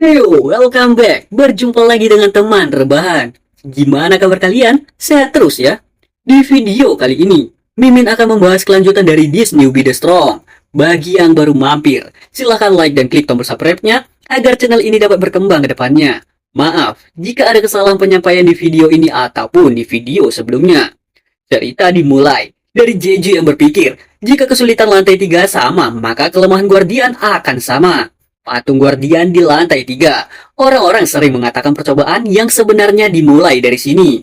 Heyo, welcome back. Berjumpa lagi dengan teman rebahan. Gimana kabar kalian? Sehat terus ya? Di video kali ini, Mimin akan membahas kelanjutan dari This Newbie The Strong. Bagi yang baru mampir, silahkan like dan klik tombol subscribe-nya agar channel ini dapat berkembang ke depannya. Maaf, jika ada kesalahan penyampaian di video ini ataupun di video sebelumnya. Cerita dimulai dari Jeju yang berpikir, jika kesulitan lantai 3 sama, maka kelemahan Guardian akan sama. Patung Guardian di lantai 3. Orang-orang sering mengatakan percobaan yang sebenarnya dimulai dari sini.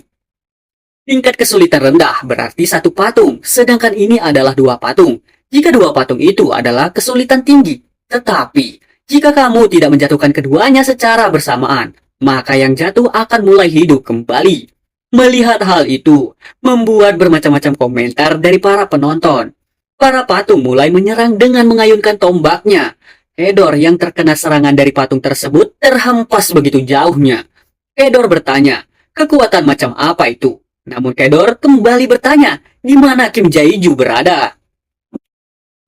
Tingkat kesulitan rendah berarti satu patung, sedangkan ini adalah dua patung. Jika dua patung itu adalah kesulitan tinggi. Tetapi, jika kamu tidak menjatuhkan keduanya secara bersamaan, maka yang jatuh akan mulai hidup kembali. Melihat hal itu, membuat bermacam-macam komentar dari para penonton. Para patung mulai menyerang dengan mengayunkan tombaknya. Kedor yang terkena serangan dari patung tersebut terhempas begitu jauhnya. Kedor bertanya, kekuatan macam apa itu? Namun Kedor kembali bertanya, di mana Kim Jae-ju berada?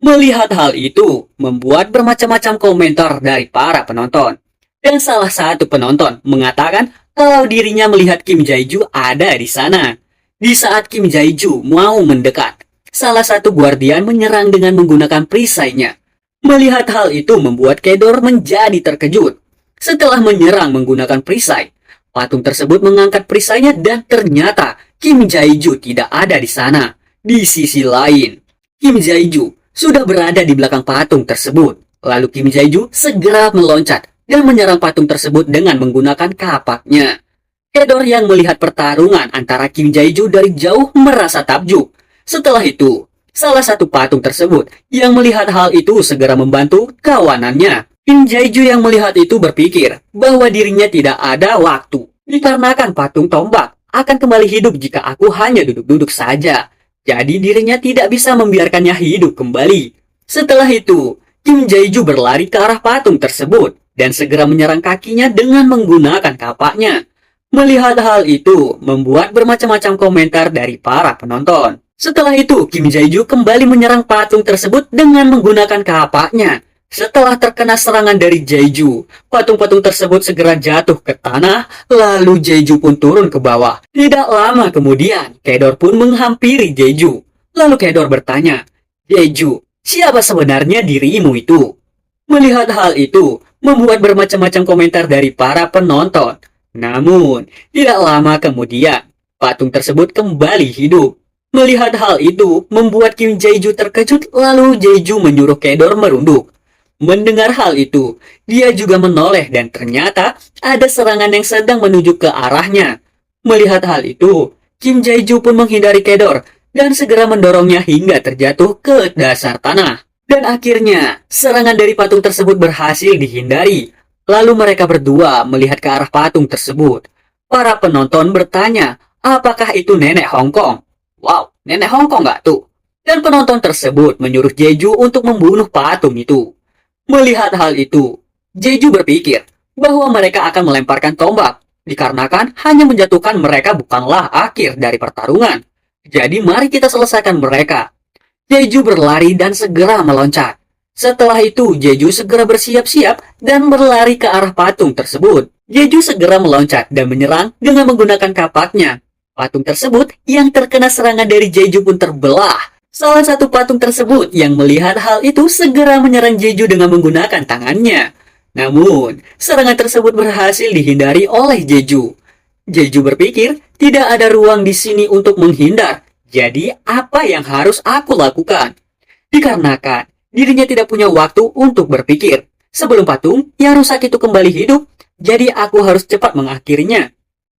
Melihat hal itu, membuat bermacam-macam komentar dari para penonton. Dan salah satu penonton mengatakan kalau dirinya melihat Kim Jae-ju ada di sana. Di saat Kim Jae-ju mau mendekat, salah satu guardian menyerang dengan menggunakan perisainya. Melihat hal itu membuat Kedor menjadi terkejut. Setelah menyerang menggunakan perisai, patung tersebut mengangkat perisainya dan ternyata Kim Jae-ju tidak ada di sana. Di sisi lain, Kim Jae-ju sudah berada di belakang patung tersebut. Lalu Kim Jae-ju segera meloncat dan menyerang patung tersebut dengan menggunakan kapaknya. Kedor yang melihat pertarungan antara Kim Jae-ju dari jauh merasa takjub. Setelah itu, salah satu patung tersebut yang melihat hal itu segera membantu kawanannya. Kim Jae-ju yang melihat itu berpikir bahwa dirinya tidak ada waktu. Dikarenakan patung tombak akan kembali hidup jika aku hanya duduk-duduk saja. Jadi dirinya tidak bisa membiarkannya hidup kembali. Setelah itu, Kim Jae-ju berlari ke arah patung tersebut dan segera menyerang kakinya dengan menggunakan kapaknya. Melihat hal itu membuat bermacam-macam komentar dari para penonton. Setelah itu, Kim Jae-ju kembali menyerang patung tersebut dengan menggunakan kapaknya. Setelah terkena serangan dari Jae-ju, patung-patung tersebut segera jatuh ke tanah, lalu Jae-ju pun turun ke bawah. Tidak lama kemudian, Kedor pun menghampiri Jae-ju. Lalu Kedor bertanya, Jae-ju, siapa sebenarnya dirimu itu? Melihat hal itu, membuat bermacam-macam komentar dari para penonton. Namun, tidak lama kemudian, patung tersebut kembali hidup. Melihat hal itu, membuat Kim Jae-ju terkejut, lalu Jae-ju menyuruh Kedor merunduk. Mendengar hal itu, dia juga menoleh dan ternyata ada serangan yang sedang menuju ke arahnya. Melihat hal itu, Kim Jae-ju pun menghindari Kedor dan segera mendorongnya hingga terjatuh ke dasar tanah. Dan akhirnya, serangan dari patung tersebut berhasil dihindari. Lalu mereka berdua melihat ke arah patung tersebut. Para penonton bertanya, apakah itu nenek Hong Kong? Wow, nenek Hong Kong nggak tuh? Dan penonton tersebut menyuruh Jeju untuk membunuh patung itu. Melihat hal itu, Jeju berpikir bahwa mereka akan melemparkan tombak, dikarenakan hanya menjatuhkan mereka bukanlah akhir dari pertarungan. Jadi mari kita selesaikan mereka. Jeju berlari dan segera meloncat. Setelah itu, Jeju segera bersiap-siap dan berlari ke arah patung tersebut. Jeju segera meloncat dan menyerang dengan menggunakan kapaknya. Patung tersebut yang terkena serangan dari Jeju pun terbelah. Salah satu patung tersebut yang melihat hal itu segera menyerang Jeju dengan menggunakan tangannya. Namun, serangan tersebut berhasil dihindari oleh Jeju. Jeju berpikir tidak ada ruang di sini untuk menghindar. Jadi, apa yang harus aku lakukan? Dikarenakan dirinya tidak punya waktu untuk berpikir. Sebelum patung yang rusak itu kembali hidup, jadi aku harus cepat mengakhirinya.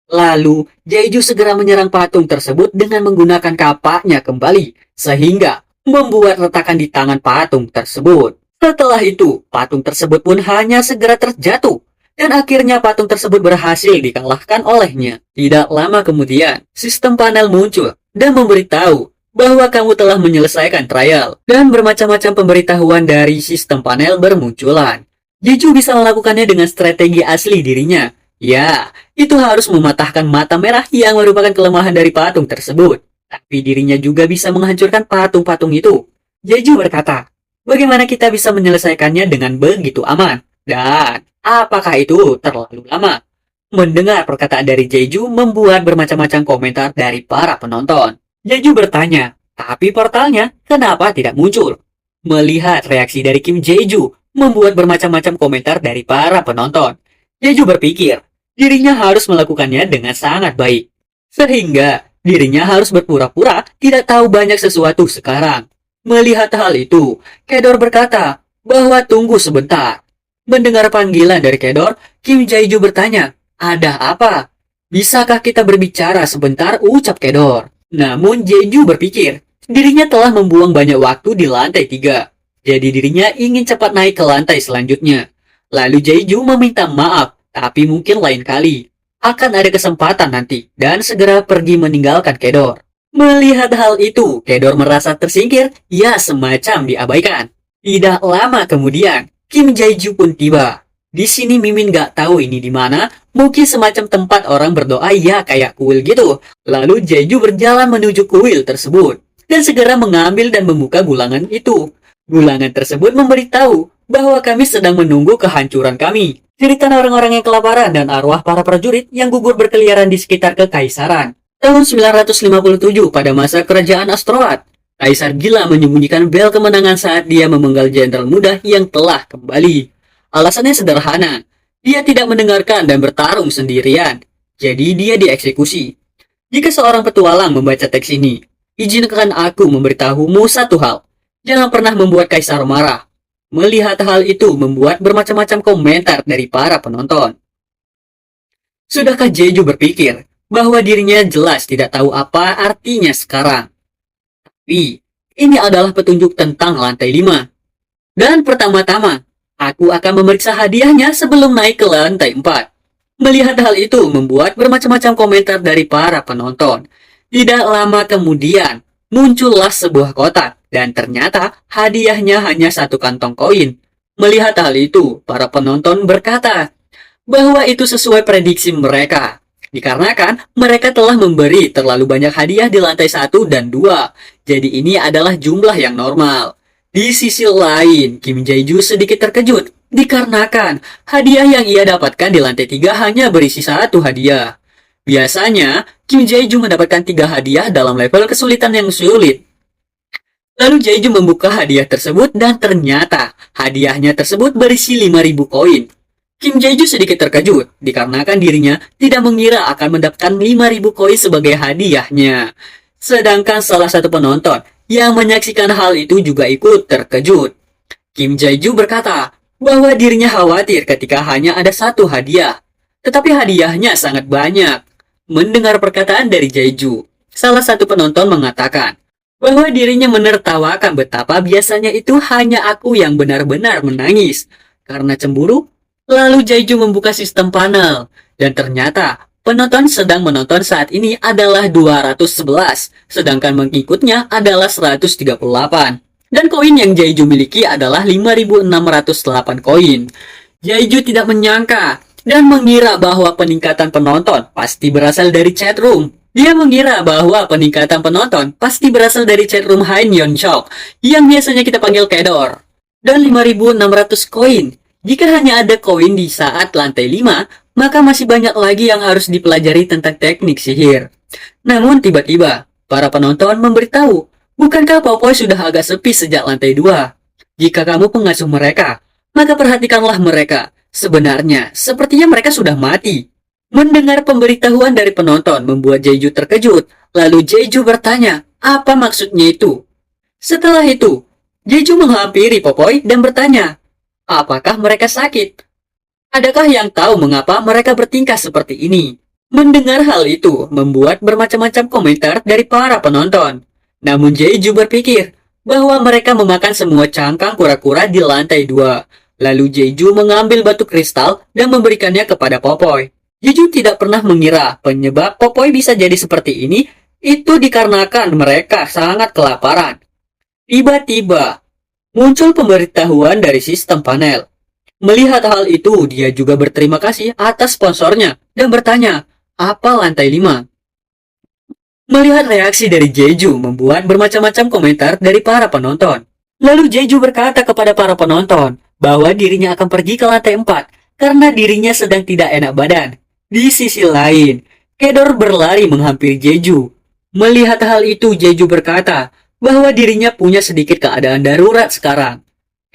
Lalu, Jae-ju segera menyerang patung tersebut dengan menggunakan kapaknya kembali, sehingga membuat retakan di tangan patung tersebut. Setelah itu, patung tersebut pun hanya segera terjatuh, dan akhirnya patung tersebut berhasil dikalahkan olehnya. Tidak lama kemudian, sistem panel muncul dan memberitahu bahwa kamu telah menyelesaikan trial, dan bermacam-macam pemberitahuan dari sistem panel bermunculan. Jeju bisa melakukannya dengan strategi asli dirinya. Ya, itu harus mematahkan mata merah yang merupakan kelemahan dari patung tersebut. Tapi dirinya juga bisa menghancurkan patung-patung itu. Jeju berkata, bagaimana kita bisa menyelesaikannya dengan begitu aman? Dan Apakah itu terlalu lama? Mendengar perkataan dari Jeju membuat bermacam-macam komentar dari para penonton. Jeju bertanya, tapi portalnya kenapa tidak muncul? Melihat reaksi dari Kim Jeju membuat bermacam-macam komentar dari para penonton. Jeju berpikir, dirinya harus melakukannya dengan sangat baik. Sehingga dirinya harus berpura-pura tidak tahu banyak sesuatu sekarang. Melihat hal itu, Kedor berkata bahwa tunggu sebentar. Mendengar panggilan dari Kedor, Kim Jae-ju bertanya, ada apa? Bisakah kita berbicara sebentar? Ucap Kedor. Namun Jae-ju berpikir, dirinya telah membuang banyak waktu di lantai 3. Jadi dirinya ingin cepat naik ke lantai selanjutnya. Lalu Jae-ju meminta maaf, tapi mungkin lain kali. Akan ada kesempatan nanti, dan segera pergi meninggalkan Kedor. Melihat hal itu, Kedor merasa tersingkir, ya semacam diabaikan. Tidak lama kemudian, Kim Jae-ju pun tiba. Di sini Mimin gak tahu ini di mana, mungkin semacam tempat orang berdoa ya kayak kuil gitu. Lalu Jae-ju berjalan menuju kuil tersebut dan segera mengambil dan membuka gulangan itu. Gulangan tersebut memberitahu bahwa kami sedang menunggu kehancuran kami. Cerita orang-orang yang kelaparan dan arwah para prajurit yang gugur berkeliaran di sekitar kekaisaran. Tahun 957 pada masa kerajaan Astroad, Kaisar gila menyembunyikan bel kemenangan saat dia memenggal jenderal muda yang telah kembali. Alasannya sederhana, dia tidak mendengarkan dan bertarung sendirian, jadi dia dieksekusi. Jika seorang petualang membaca teks ini, izinkan aku memberitahumu satu hal, jangan pernah membuat Kaisar marah. Melihat hal itu membuat bermacam-macam komentar dari para penonton. Sudahkah Jeju berpikir bahwa dirinya jelas tidak tahu apa artinya sekarang? Tapi, ini adalah petunjuk tentang lantai 5. Dan pertama-tama, aku akan memeriksa hadiahnya sebelum naik ke lantai 4. Melihat hal itu membuat bermacam-macam komentar dari para penonton. Tidak lama kemudian, muncullah sebuah kotak, dan ternyata hadiahnya hanya satu kantong koin. Melihat hal itu, para penonton berkata bahwa itu sesuai prediksi mereka. Dikarenakan mereka telah memberi terlalu banyak hadiah di lantai 1 dan 2. Jadi ini adalah jumlah yang normal. Di sisi lain, Kim Jae-ju sedikit terkejut. Dikarenakan hadiah yang ia dapatkan di lantai 3 hanya berisi satu hadiah. Biasanya, Kim Jae-ju mendapatkan 3 hadiah dalam level kesulitan yang sulit. Lalu Jae-ju membuka hadiah tersebut dan ternyata hadiahnya tersebut berisi 5.000 koin. Kim Jae-ju sedikit terkejut, dikarenakan dirinya tidak mengira akan mendapatkan 5.000 koin sebagai hadiahnya. Sedangkan salah satu penonton yang menyaksikan hal itu juga ikut terkejut. Kim Jae-ju berkata bahwa dirinya khawatir ketika hanya ada satu hadiah, tetapi hadiahnya sangat banyak. Mendengar perkataan dari Jae-ju, salah satu penonton mengatakan bahwa dirinya menertawakan betapa biasanya itu hanya aku yang benar-benar menangis karena cemburu. Lalu Jae-ju membuka sistem panel, dan ternyata penonton sedang menonton saat ini adalah 211, sedangkan mengikutnya adalah 138. Dan koin yang Jae-ju miliki adalah 5.608 koin. Jae-ju tidak menyangka dan mengira bahwa peningkatan penonton pasti berasal dari chatroom. Dia mengira bahwa peningkatan penonton pasti berasal dari chatroom Hainyeon Shop, yang biasanya kita panggil Kedor. Dan 5.600 koin. Jika hanya ada koin di saat lantai 5, maka masih banyak lagi yang harus dipelajari tentang teknik sihir. Namun tiba-tiba, para penonton memberitahu, bukankah Popoy sudah agak sepi sejak lantai 2? Jika kamu pengasuh mereka, maka perhatikanlah mereka. Sebenarnya, sepertinya mereka sudah mati. Mendengar pemberitahuan dari penonton membuat Jae-ju terkejut. Lalu Jae-ju bertanya, apa maksudnya itu? Setelah itu, Jae-ju menghampiri Popoy dan bertanya, apakah mereka sakit? Adakah yang tahu mengapa mereka bertingkah seperti ini? Mendengar hal itu membuat bermacam-macam komentar dari para penonton. Namun Jae-ju berpikir bahwa mereka memakan semua cangkang kura-kura di lantai 2. Lalu Jae-ju mengambil batu kristal dan memberikannya kepada Popoy. Jae-ju tidak pernah mengira penyebab Popoy bisa jadi seperti ini itu dikarenakan mereka sangat kelaparan. Tiba-tiba muncul pemberitahuan dari sistem panel. Melihat hal itu, dia juga berterima kasih atas sponsornya dan bertanya, apa lantai 5? Melihat reaksi dari Jae-ju membuat bermacam-macam komentar dari para penonton. Lalu Jae-ju berkata kepada para penonton bahwa dirinya akan pergi ke lantai 4 karena dirinya sedang tidak enak badan. Di sisi lain, Kedor berlari menghampiri Jeju. Melihat hal itu, Jeju berkata bahwa dirinya punya sedikit keadaan darurat sekarang.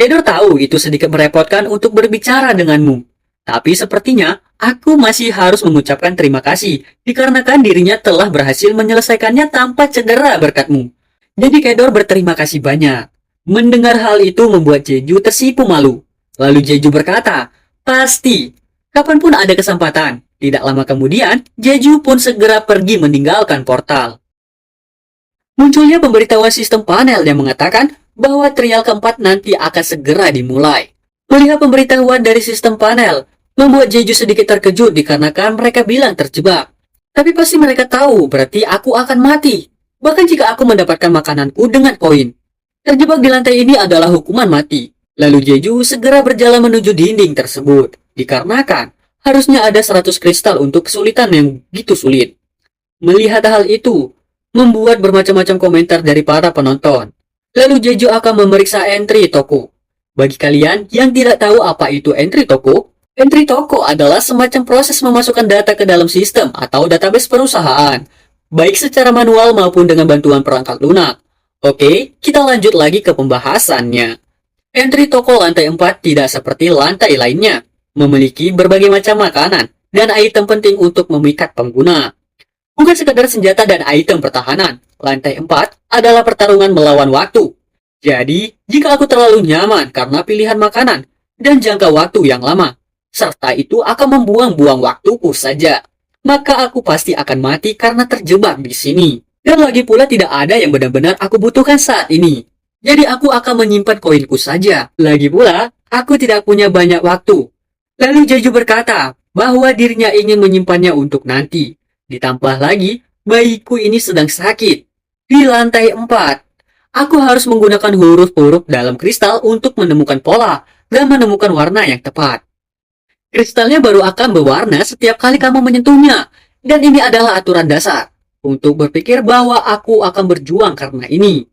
Kedor tahu itu sedikit merepotkan untuk berbicara denganmu. Tapi sepertinya aku masih harus mengucapkan terima kasih dikarenakan dirinya telah berhasil menyelesaikannya tanpa cedera berkatmu. Jadi Kedor berterima kasih banyak. Mendengar hal itu membuat Jeju tersipu malu. Lalu Jeju berkata, pasti, kapanpun ada kesempatan. Tidak lama kemudian, Jeju pun segera pergi meninggalkan portal. Munculnya pemberitahuan sistem panel yang mengatakan bahwa trial keempat nanti akan segera dimulai. Melihat pemberitahuan dari sistem panel, membuat Jeju sedikit terkejut dikarenakan mereka bilang terjebak. Tapi pasti mereka tahu berarti aku akan mati. Bahkan jika aku mendapatkan makananku dengan koin. Terjebak di lantai ini adalah hukuman mati. Lalu Jeju segera berjalan menuju dinding tersebut. Dikarenakan harusnya ada 100 kristal untuk kesulitan yang gitu sulit. Melihat hal itu, membuat bermacam-macam komentar dari para penonton. Lalu Jeju akan memeriksa entry toko. Bagi kalian yang tidak tahu apa itu entry toko adalah semacam proses memasukkan data ke dalam sistem atau database perusahaan, baik secara manual maupun dengan bantuan perangkat lunak. Oke, kita lanjut lagi ke pembahasannya. Entry toko lantai 4 tidak seperti lantai lainnya, memiliki berbagai macam makanan dan item penting untuk memikat pengguna. Bukan sekadar senjata dan item pertahanan, lantai 4 adalah pertarungan melawan waktu. Jadi, jika aku terlalu nyaman karena pilihan makanan dan jangka waktu yang lama, serta itu akan membuang-buang waktuku saja, maka aku pasti akan mati karena terjebak di sini. Dan lagi pula tidak ada yang benar-benar aku butuhkan saat ini. Jadi aku akan menyimpan koinku saja. Lagi pula, aku tidak punya banyak waktu. Lalu Jeju berkata bahwa dirinya ingin menyimpannya untuk nanti. Ditambah lagi, bayiku ini sedang sakit. Di lantai 4, aku harus menggunakan huruf-huruf dalam kristal untuk menemukan pola dan menemukan warna yang tepat. Kristalnya baru akan berwarna setiap kali kamu menyentuhnya. Dan ini adalah aturan dasar. Untuk berpikir bahwa aku akan berjuang karena ini.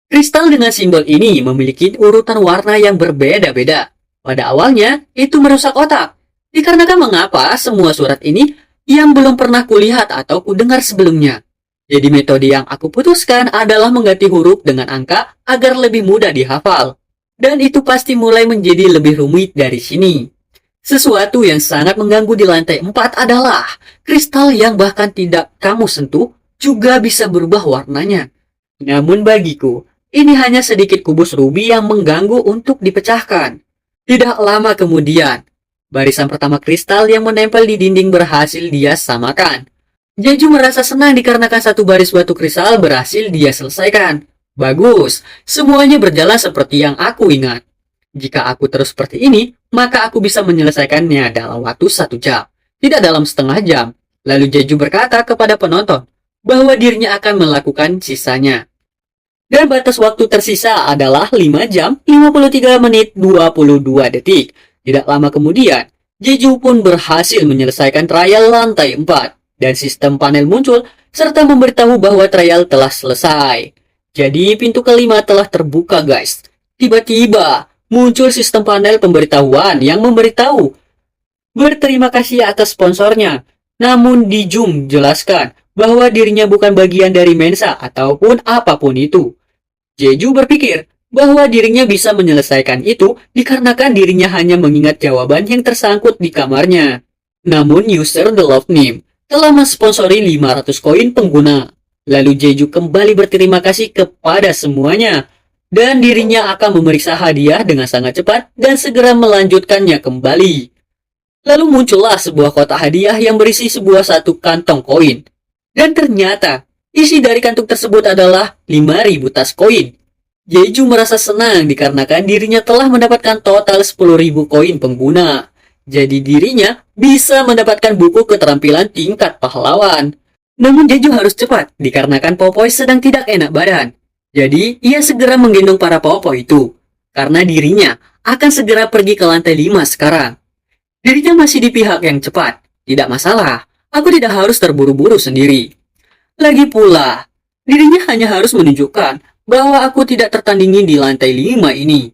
Kristal dengan simbol ini memiliki urutan warna yang berbeda-beda. Pada awalnya, itu merusak otak. Dikarenakan mengapa semua surat ini yang belum pernah kulihat atau kudengar sebelumnya. Jadi metode yang aku putuskan adalah mengganti huruf dengan angka agar lebih mudah dihafal. Dan itu pasti mulai menjadi lebih rumit dari sini. Sesuatu yang sangat mengganggu di lantai 4 adalah kristal yang bahkan tidak kamu sentuh juga bisa berubah warnanya. Namun bagiku, ini hanya sedikit kubus ruby yang mengganggu untuk dipecahkan. Tidak lama kemudian, barisan pertama kristal yang menempel di dinding berhasil dia samakan. Jeju merasa senang dikarenakan satu baris batu kristal berhasil dia selesaikan. Bagus, semuanya berjalan seperti yang aku ingat. Jika aku terus seperti ini, maka aku bisa menyelesaikannya dalam waktu 1 jam, tidak dalam setengah jam. Lalu Jeju berkata kepada penonton bahwa dirinya akan melakukan sisanya. Dan batas waktu tersisa adalah 5 jam, 53 menit, 22 detik. Tidak lama kemudian, Jeju pun berhasil menyelesaikan trial lantai 4. Dan sistem panel muncul, serta memberitahu bahwa trial telah selesai. Jadi pintu kelima telah terbuka guys. Tiba-tiba, muncul sistem panel pemberitahuan yang memberitahu berterima kasih atas sponsornya. Namun di Zoom jelaskan bahwa dirinya bukan bagian dari Mensa ataupun apapun itu. Jeju berpikir bahwa dirinya bisa menyelesaikan itu dikarenakan dirinya hanya mengingat jawaban yang tersangkut di kamarnya. Namun user The Love Name telah mensponsori 500 koin pengguna. Lalu Jeju kembali berterima kasih kepada semuanya. Dan dirinya akan memeriksa hadiah dengan sangat cepat dan segera melanjutkannya kembali. Lalu muncullah sebuah kotak hadiah yang berisi satu kantong koin. Dan ternyata, isi dari kantung tersebut adalah 5.000 tas koin. Jeju merasa senang dikarenakan dirinya telah mendapatkan total 10.000 koin pengguna. Jadi dirinya bisa mendapatkan buku keterampilan tingkat pahlawan. Namun Jeju harus cepat dikarenakan Popoy sedang tidak enak badan. Jadi, ia segera menggendong para popo itu, karena dirinya akan segera pergi ke lantai 5 sekarang. Dirinya masih di pihak yang cepat, tidak masalah, aku tidak harus terburu-buru sendiri. Lagi pula, dirinya hanya harus menunjukkan bahwa aku tidak tertandingi di lantai 5 ini.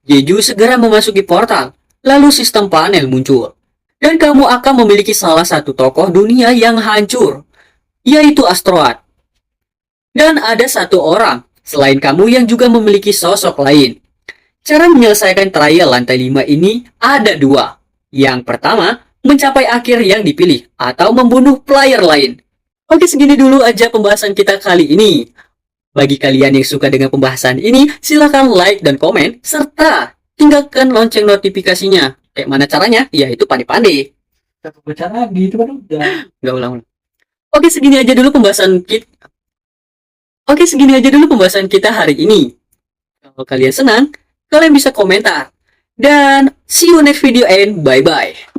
Jeju segera memasuki portal, lalu sistem panel muncul. Dan kamu akan memiliki salah satu tokoh dunia yang hancur, yaitu asteroid. Dan ada satu orang selain kamu yang juga memiliki sosok lain. Cara menyelesaikan trial lantai 5 ini ada dua. Yang pertama, mencapai akhir yang dipilih atau membunuh player lain. Oke, segini dulu aja pembahasan kita kali ini. Bagi kalian yang suka dengan pembahasan ini, silakan like dan komen, serta tinggalkan lonceng notifikasinya. Kayak mana caranya? Yaitu pandai-pandai. Aku baca lagi, itu kan udah. Nggak ulang-ulang. Oke, segini aja dulu pembahasan kita. Oke, segini aja dulu pembahasan kita hari ini. Kalau kalian senang, kalian bisa komentar. Dan see you next video and bye-bye.